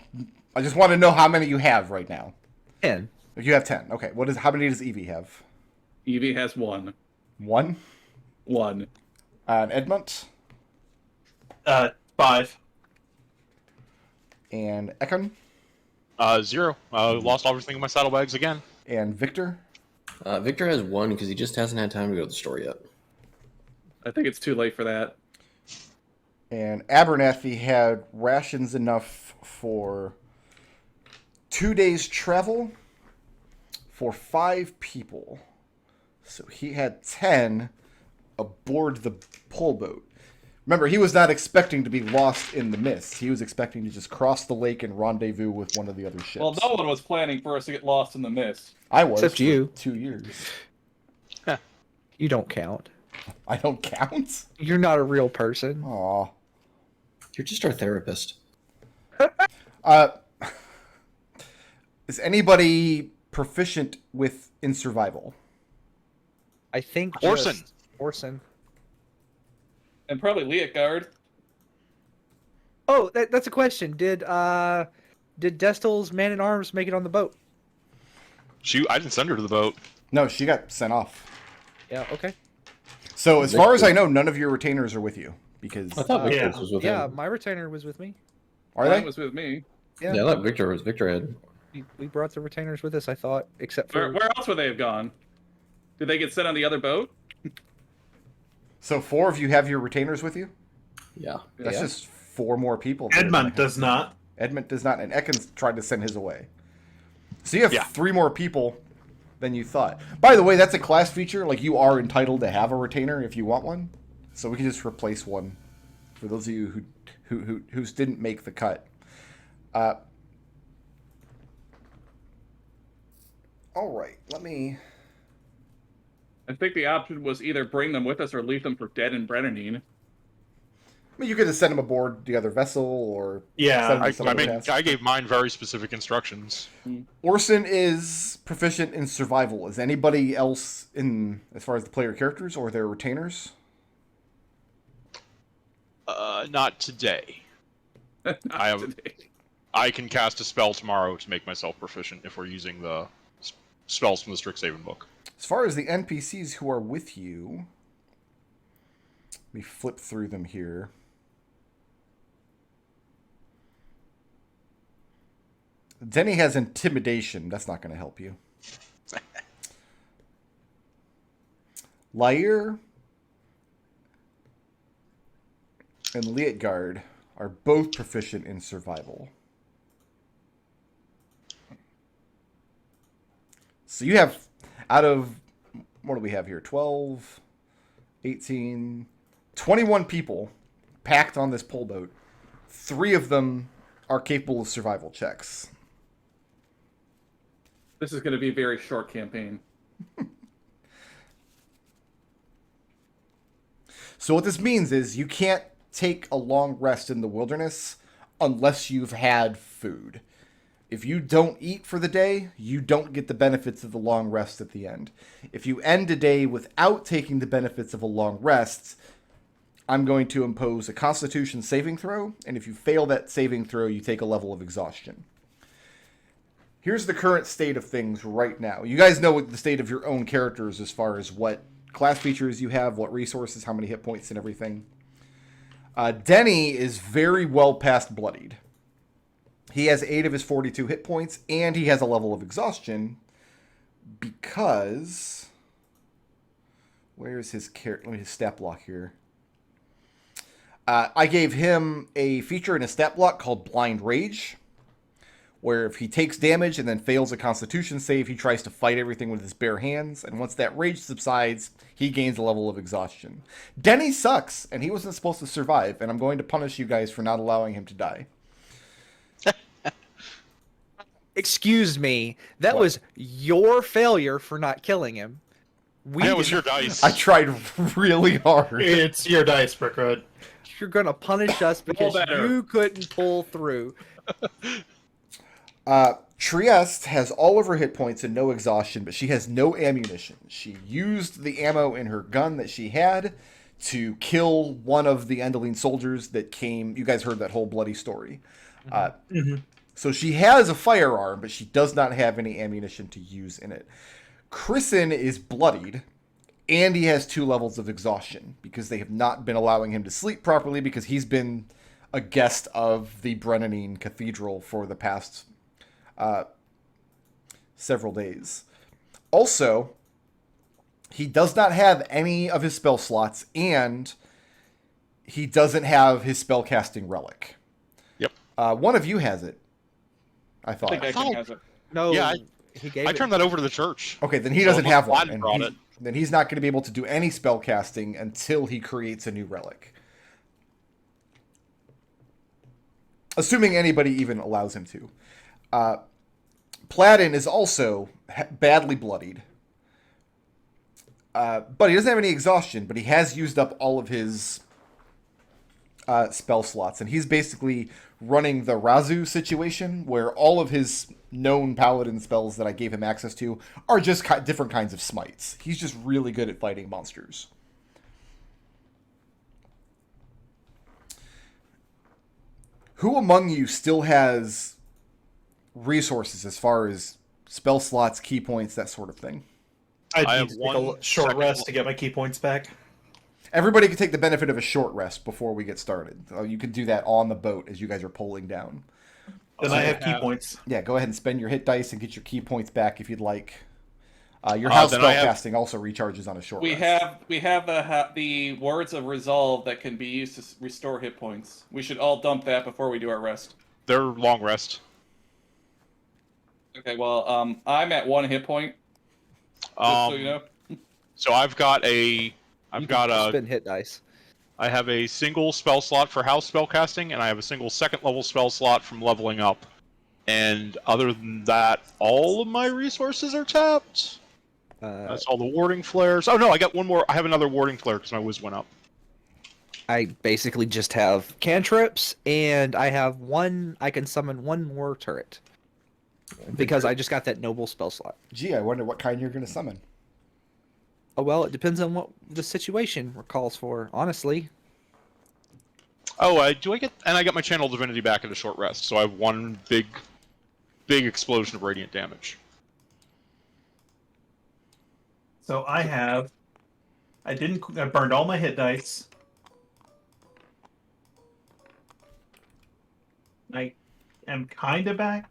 I just want to know how many you have right now. 10. If you have 10. Okay. How many does Evie have? Evie has 1. 1? 1. And Edmont? 5. And Ekon? 0. Lost everything in my saddlebags again. And Victor? Victor has 1 because he just hasn't had time to go to the store yet. I think it's too late for that. And Abernathy had rations enough for 2 days travel for 5 people. So he had 10 aboard the pole boat. Remember, he was not expecting to be lost in the mist. He was expecting to just cross the lake and rendezvous with one of the other ships. Well, no one was planning for us to get lost in the mist. I was. Except for you. 2 years. You don't count. I don't count? You're not a real person. Aw. You're just our therapist. Is anybody proficient in survival? I think Orson. Orson. And probably Lietgard. Oh, that's a question. Did Destil's man-at-arms make it on the boat? I didn't send her to the boat. No, she got sent off. Yeah, okay. So as far as I know, none of your retainers are with you. Because I thought Victor yeah. was with Yeah, him. my retainer was with me. are Mine they? was with me. Yeah, Yeah, I thought Victor had. we brought the retainers with us, I thought, except for... Where else would they have gone? Did they get sent on the other boat? So 4 of you have your retainers with you? Yeah. That's Yeah. just 4 more people. that are gonna Edmont have- does not. Edmont does not, and Ekon's tried to send his away. So you have Yeah. 3 more people than you thought. By the way, that's a class feature. Like, you are entitled to have a retainer if you want one. So we can just replace one for those of you who didn't make the cut. All right, let me. I think the option was either bring them with us or leave them for dead in Brennanine. I mean, you could just send them aboard the other vessel, or Yeah, send them I, to some I other mean, task. I gave mine very specific instructions. Orson is proficient in survival. Is anybody else in, as far as the player characters or their retainers? Not today. I can cast a spell tomorrow to make myself proficient if we're using the spells from the Strixhaven book. As far as the NPCs who are with you, let me flip through them here. Denny has intimidation. That's not going to help you. Lyre and Lietgard are both proficient in survival. So you have, out of, what do we have here? 12, 18, 21 people packed on this pole boat. 3 of them are capable of survival checks. This is going to be a very short campaign. So what this means is you can't take a long rest in the wilderness unless you've had food. If you don't eat for the day, you don't get the benefits of the long rest at the end. If you end a day without taking the benefits of a long rest, I'm going to impose a Constitution saving throw, and if you fail that saving throw, you take a level of exhaustion. Here's the current state of things right now. You guys know what the state of your own characters as far as what class features you have, what resources, how many hit points, and everything. Denny is very well past bloodied. He has 8 of his 42 hit points, and he has a level of exhaustion because... Where's his character? Let me his stat block here. I gave him a feature in a stat block called Blind Rage, where if he takes damage and then fails a Constitution save, he tries to fight everything with his bare hands, and once that rage subsides, he gains a level of exhaustion. Denny sucks, and he wasn't supposed to survive, and I'm going to punish you guys for not allowing him to die. Excuse me, that What? was your failure for not killing him. That was your dice. I tried really hard. It's your dice, Brickroad. You're gonna punish us because better. you couldn't pull through. Trieste has all of her hit points and no exhaustion, but she has no ammunition. She used the ammo in her gun that she had to kill one of the Endeline soldiers that came. You guys heard that whole bloody story. So she has a firearm, but she does not have any ammunition to use in it. Chrisen is bloodied, and he has 2 levels of exhaustion because they have not been allowing him to sleep properly because he's been a guest of the Brennanine Cathedral for the past several days. Also, he does not have any of his spell slots, and he doesn't have his spellcasting relic. Yep. One of you has it, I I thought. think Ekon has it. No, Yeah, he gave I it. turned that over to the church. Okay, then he So doesn't have one. Vlad And brought he- it. then he's not going to be able to do any spell casting until he creates a new relic. Assuming anybody even allows him to. Platin is also badly bloodied. But he doesn't have any exhaustion, but he has used up all of his spell slots. And he's basically running the Razu situation, where all of his known paladin spells that I gave him access to are just different kinds of smites. He's just really good at fighting monsters. Who among you still has resources as far as spell slots, key points, that sort of thing? I I need have to take one a short second rest to get my key points back. Everybody can take the benefit of a short rest before we get started. You can do that on the boat as you guys are pulling down. Then I have key points. Yeah, go ahead and spend your hit dice and get your key points back if you'd like. Your house then I have- spellcasting also recharges on a short We rest. have the words of resolve that can be used to restore hit points. We should all dump that before we do our rest. They're long rest. Okay, well, I'm at 1 hit point. Just so you know. So I've got a spin hit dice. I have a single spell slot for house spellcasting, and I have a single second level spell slot from leveling up. And other than that, all of my resources are tapped. That's all the warding flares. Oh no, I got one more. I have another warding flare because my whiz went up. I basically just have cantrips, and I have one. I can summon one more turret because I just got that noble spell slot. Gee, I wonder what kind you're going to summon. Oh well, it depends on what the situation calls for. Honestly, Oh, I get my channel divinity back at a short rest, so I have one big explosion of radiant damage. So I burned all my hit dice. I am kind of back.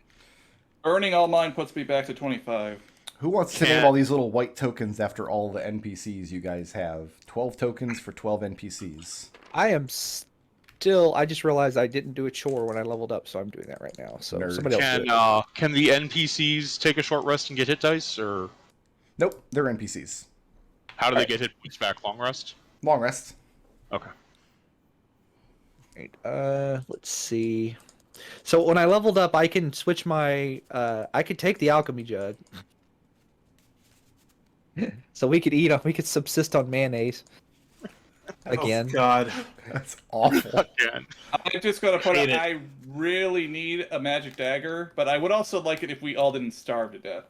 Burning all mine puts me back to 25. Who wants to name all these little white tokens after all the NPCs you guys have? 12 tokens for 12 NPCs. I am still. I just realized I didn't do a chore when I leveled up, so I'm doing that right now. So Nerd. somebody else do it. Can the NPCs take a short rest and get hit dice, or Nope, they're NPCs. how do they get hit points back? Long rest? Long rest. Okay. Right, let's see. So when I leveled up, I can switch my. I could take the alchemy jug. So we could eat on. We could subsist on mayonnaise. Again. Oh, God. That's awful. Again. I'm just gonna put Hate it. it. I really need a magic dagger, but I would also like it if we all didn't starve to death.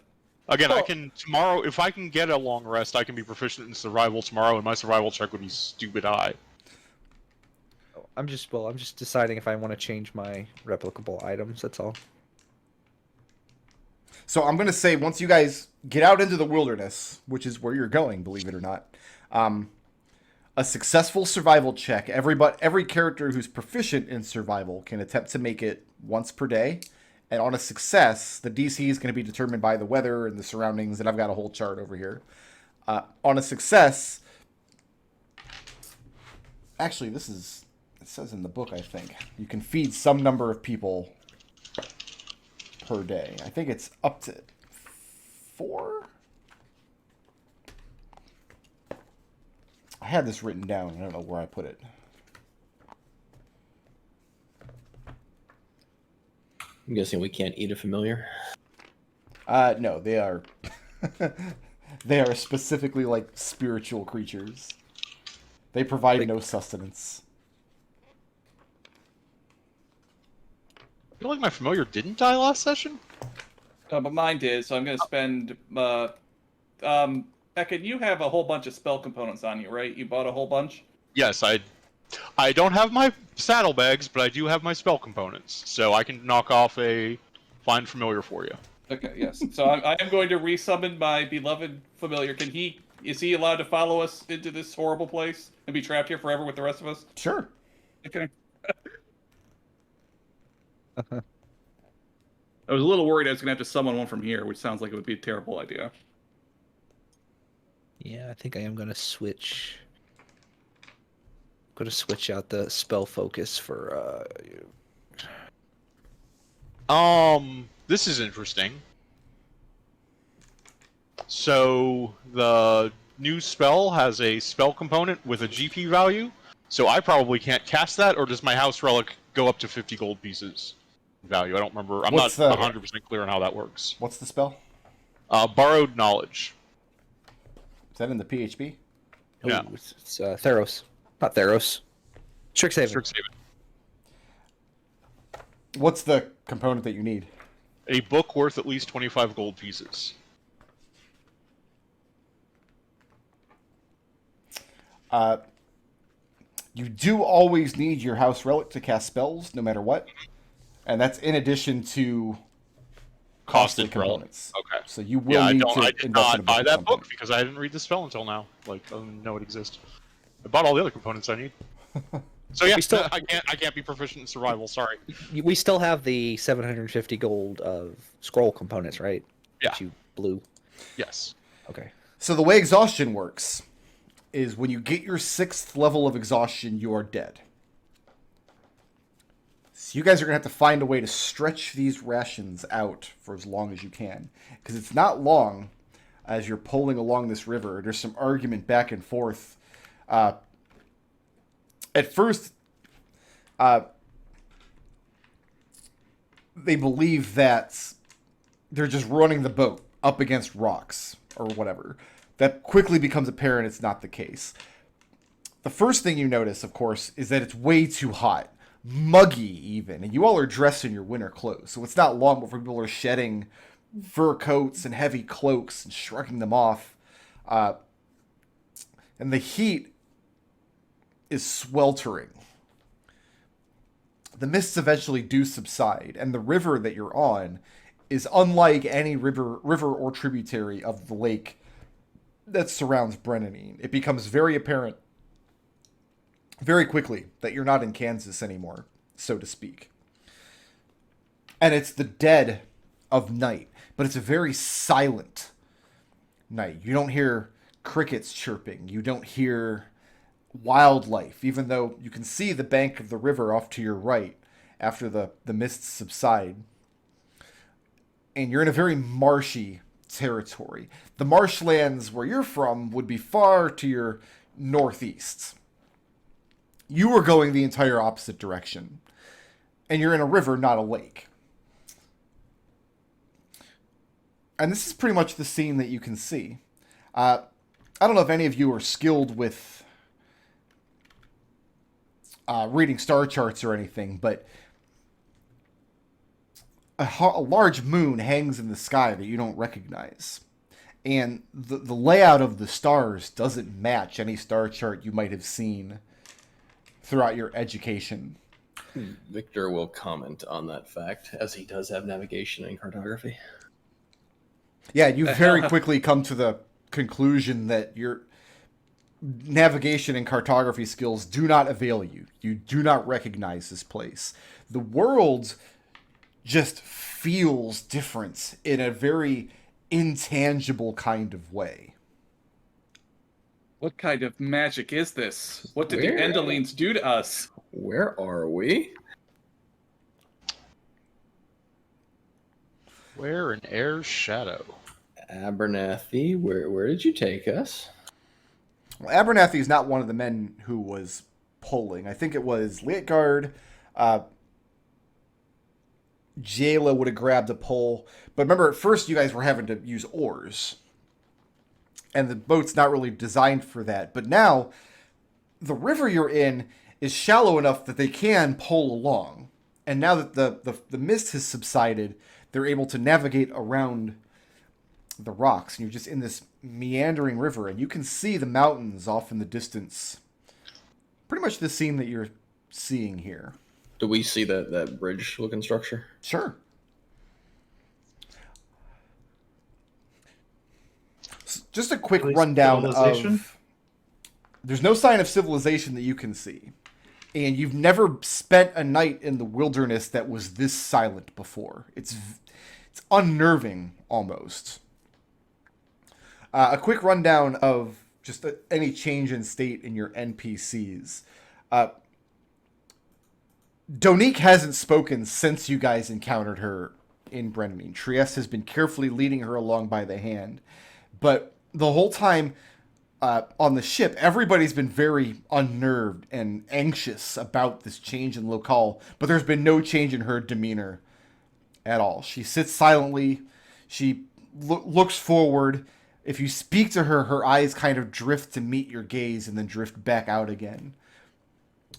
Again, I can tomorrow if I can get a long rest, I can be proficient in survival tomorrow, and my survival check would be stupid high. I'm just deciding if I want to change my replicable items. That's all. So I'm going to say once you guys get out into the wilderness, which is where you're going, believe it or not, a successful survival check, every character who's proficient in survival can attempt to make it once per day. And on a success, the DC is going to be determined by the weather and the surroundings, and I've got a whole chart over here. On a success, actually, it says in the book, I think, you can feed some number of people per day. I think it's up to 4? I had this written down. I don't know where I put it. I'm guessing we can't eat a familiar. No, they are they are specifically like spiritual creatures. They provide no sustenance. I feel like my familiar didn't die last session. But mine did, so I'm gonna spend. Ekon, you have a whole bunch of spell components on you, right? You bought a whole bunch. Yes, I don't have my saddlebags, but I do have my spell components, so I can knock off a find familiar for you. Okay, yes. So I am going to resummon my beloved familiar. Is he allowed to follow us into this horrible place and be trapped here forever with the rest of us? Sure. Okay. I was a little worried I was going to have to summon one from here, which sounds like it would be a terrible idea. Yeah, I think I am gonna switch. Gonna switch out the spell focus for. This is interesting. So the new spell has a spell component with a GP value. So I probably can't cast that, or does my house relic go up to 50 gold pieces value? I don't remember. I'm What's not the- 100% clear on how that works. What's the spell? Borrowed knowledge. Is that in the PHP? Yeah. It's Theros, not Theros. Strixhaven. Strixhaven. What's the component that you need? A book worth at least 25 gold pieces. You do always need your house relic to cast spells, no matter what. And that's in addition to costly Costed relic. components. Okay. So you will Yeah, need to I did invest in a not book buy of that some book kind. because I didn't read the spell until now. Like, I don't even know it exists. I bought all the other components I need. So yeah, We still- I can't be proficient in survival. Sorry. We still have the 750 gold of scroll components, right? Yeah. That you blew. Yes. Okay. So the way exhaustion works is when you get your 6th level of exhaustion, you are dead. So you guys are going to have to find a way to stretch these rations out for as long as you can. Because it's not long as you're pulling along this river. There's some argument back and forth. At first, they believe that they're just running the boat up against rocks or whatever. That quickly becomes apparent it's not the case. The first thing you notice, of course, is that it's way too hot. Muggy, even. And you all are dressed in your winter clothes. So it's not long before people are shedding fur coats and heavy cloaks and shrugging them off. And the heat is sweltering. The mists eventually do subside, and the river that you're on is unlike any river or tributary of the lake that surrounds Brennanine. It becomes very apparent very quickly that you're not in Kansas anymore, so to speak. And it's the dead of night, but it's a very silent night. You don't hear crickets chirping. You don't hear wildlife, even though you can see the bank of the river off to your right after the mists subside. And you're in a very marshy territory. The marshlands where you're from would be far to your northeast. You are going the entire opposite direction. And you're in a river, not a lake. And this is pretty much the scene that you can see. I don't know if any of you are skilled with reading star charts or anything, but a large moon hangs in the sky that you don't recognize. And the layout of the stars doesn't match any star chart you might have seen throughout your education. Victor will comment on that fact, as he does have navigation and cartography. Yeah, you very quickly come to the conclusion that your navigation and cartography skills do not avail you. You do not recognize this place. The world just feels different in a very intangible kind of way. What kind of magic is this? What did the Endolines do to us? Where are we? Where in Air's shadow? Abernathy, where did you take us? Well, Abernathy is not one of the men who was pulling. I think it was Leotgard. Jayla would have grabbed a pole. But remember, at first you guys were having to use oars. And the boat's not really designed for that. But now, the river you're in is shallow enough that they can pole along. And now that the mist has subsided, they're able to navigate around the rocks. And you're just in this meandering river. And you can see the mountains off in the distance. Pretty much the scene that you're seeing here. Do we see that bridge-looking structure? Sure. Just a quick rundown of... There's no sign of civilization that you can see. And you've never spent a night in the wilderness that was this silent before. It's unnerving, almost. A quick rundown of just any change in state in your NPCs. Donique hasn't spoken since you guys encountered her in Brennanine. Trieste has been carefully leading her along by the hand. But the whole time on the ship, everybody's been very unnerved and anxious about this change in locale. But there's been no change in her demeanor at all. She sits silently. She looks forward. If you speak to her, her eyes kind of drift to meet your gaze and then drift back out again.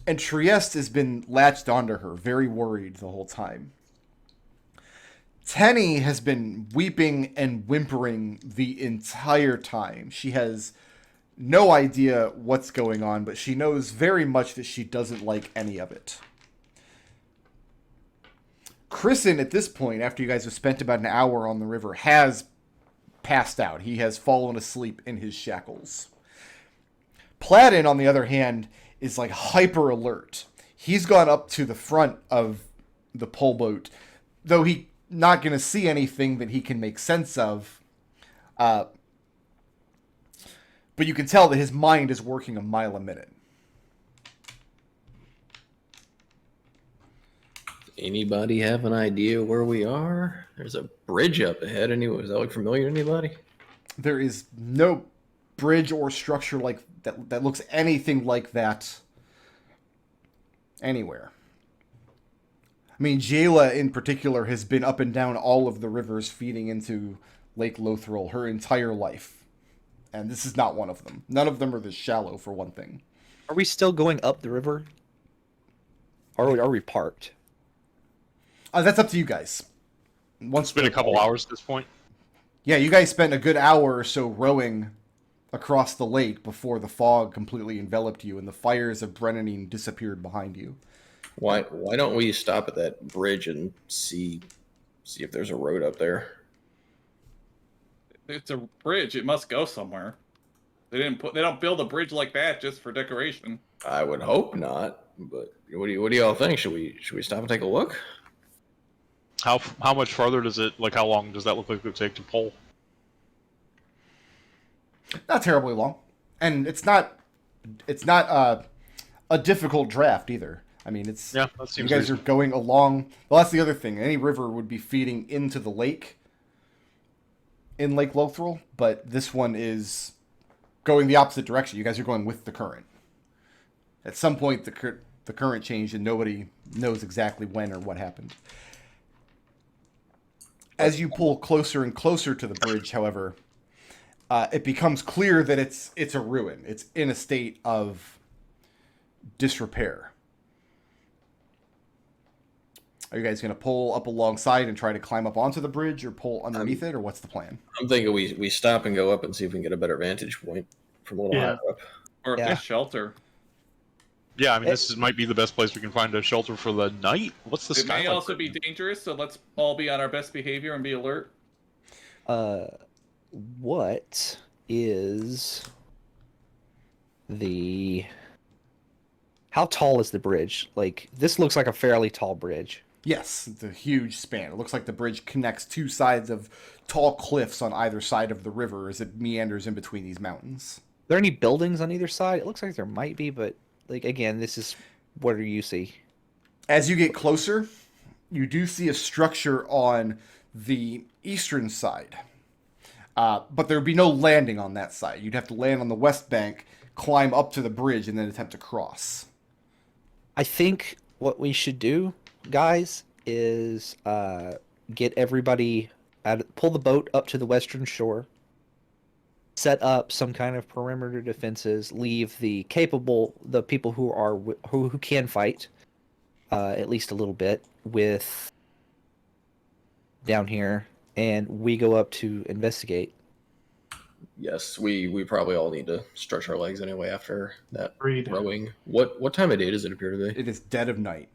And Trieste has been latched onto her, very worried the whole time. Tenny has been weeping and whimpering the entire time. She has no idea what's going on, but she knows very much that she doesn't like any of it. Chrisen, at this point, after you guys have spent about an hour on the river, has passed out. He has fallen asleep in his shackles. Platin, on the other hand, is like hyper alert. He's gone up to the front of the pole boat, though he not going to see anything that he can make sense of. but you can tell that his mind is working a mile a minute. Anybody have an idea where we are? There's a bridge up ahead. Anyway, does that look familiar to anybody? There is no bridge or structure like that looks anything like that anywhere. I mean, Jayla in particular has been up and down all of the rivers feeding into Lake Lothril her entire life. And this is not one of them. None of them are this shallow, for one thing. Are we still going up the river? Or are we parked? That's up to you guys. Once It's been a couple hours at this point. Yeah, you guys spent a good hour or so rowing across the lake before the fog completely enveloped you and the fires of Brennanine disappeared behind you. Why don't we stop at that bridge and see if there's a road up there? It's a bridge. It must go somewhere. They don't build a bridge like that just for decoration. I would hope not. But what do y'all think? Should we stop and take a look? How much farther does it, like how long does that look like it would take to pull? Not terribly long. And it's not a difficult draft either. I mean, it's Yeah, that you seems guys are going along. Well, that's the other thing. Any river would be feeding into the lake in Lake Lothril, but this one is going the opposite direction. You guys are going with the current. At some point, the current changed, and nobody knows exactly when or what happened. As you pull closer and closer to the bridge, however, it becomes clear that it's a ruin. It's in a state of disrepair. Are you guys going to pull up alongside and try to climb up onto the bridge, or pull underneath it, or what's the plan? I'm thinking we stop and go up and see if we can get a better vantage point from a little higher up. Or Yeah. just shelter. Yeah, I mean, this might be the best place we can find a shelter for the night. What's the It may skyline also be curtain? dangerous, so let's all be on our best behavior and be alert. What is the... How tall is the bridge? Like, this looks like a fairly tall bridge. Yes, it's a huge span. It looks like the bridge connects two sides of tall cliffs on either side of the river as it meanders in between these mountains. Are there any buildings on either side? It looks like there might be, but, like, again, this is... What do you see? As you get closer, you do see a structure on the eastern side. But there would be no landing on that side. You'd have to land on the west bank, climb up to the bridge, and then attempt to cross. I think what we should do, guys, is get everybody... pull the boat up to the western shore, set up some kind of perimeter defenses, leave the people who can fight, at least a little bit, with down here, and we go up to investigate. Yes, we probably all need to stretch our legs anyway after that Agreed. rowing. What time of day does it appear to be? It is dead of night.